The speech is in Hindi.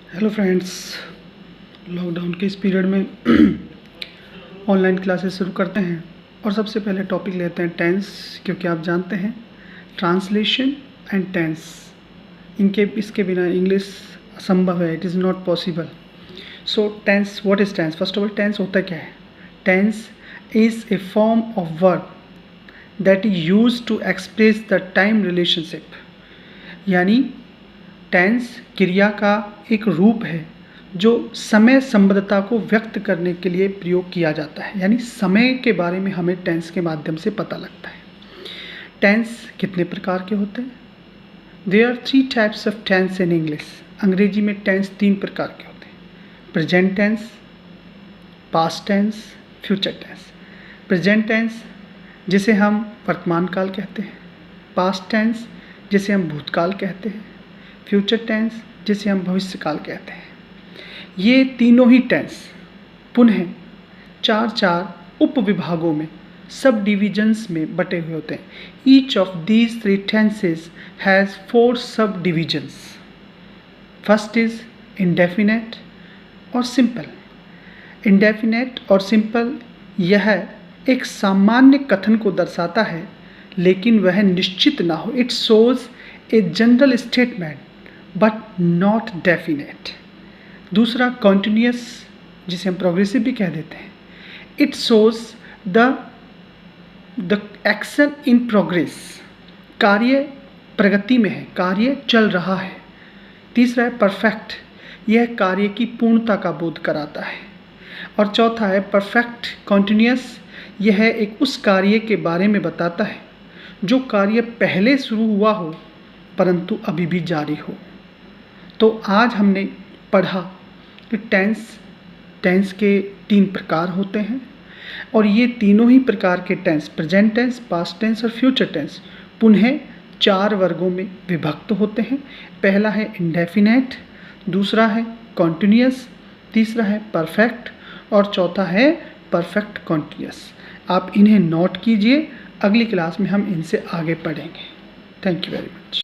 हेलो फ्रेंड्स, लॉकडाउन के इस पीरियड में ऑनलाइन क्लासेस शुरू करते हैं और सबसे पहले टॉपिक लेते हैं टेंस, क्योंकि आप जानते हैं ट्रांसलेशन एंड टेंस इसके बिना इंग्लिश असंभव है, it is not possible. So tense, what is tense? First of all tense होता क्या है? Tense is a form of verb that is use to express the time relationship. यानी टेंस क्रिया का एक रूप है जो समय संबद्धता को व्यक्त करने के लिए प्रयोग किया जाता है। यानी समय के बारे में हमें टेंस के माध्यम से पता लगता है। टेंस कितने प्रकार के होते हैं? There are 3 types of tense in English. अंग्रेजी में टेंस 3 प्रकार के होते हैं: present tense, past tense, future tense. Present tense जिसे हम वर्तमान काल कहते हैं, पास्ट टेंस जिसे हम भूतकाल कहते हैं, फ्यूचर टेंस जिसे हम भविष्यकाल कहते हैं। ये तीनों ही टेंस पुनः 4 उप विभागों में, सब डिविजन्स में बटे हुए होते हैं। Each of these 3 tenses has 4 सब डिविजन्स। फर्स्ट इज इंडेफिनेट और सिंपल। इंडेफिनेट और सिंपल यह एक सामान्य कथन को दर्शाता है, लेकिन वह निश्चित ना हो। It shows a general statement but not definite. दूसरा कॉन्टिन्यूस, जिसे हम प्रोग्रेसिव भी कह देते हैं। It shows the action in progress, कार्य प्रगति में है, कार्य चल रहा है। तीसरा है परफेक्ट, यह कार्य की पूर्णता का बोध कराता है। और चौथा है परफेक्ट कॉन्टिन्यूस, यह एक उस कार्य के बारे में बताता है जो कार्य पहले शुरू हुआ हो परंतु अभी भी जारी हो। तो आज हमने पढ़ा कि टेंस के 3 प्रकार होते हैं और ये तीनों ही प्रकार के tense, present tense, past tense और फ्यूचर टेंस, पुनः 4 वर्गों में विभक्त होते हैं। पहला है इंडेफिनेट, दूसरा है कॉन्टिन्यूस, तीसरा है परफेक्ट और चौथा है परफेक्ट कॉन्टिन्यूस। आप इन्हें नोट कीजिए, अगली क्लास में हम इनसे आगे पढ़ेंगे। Thank you very much.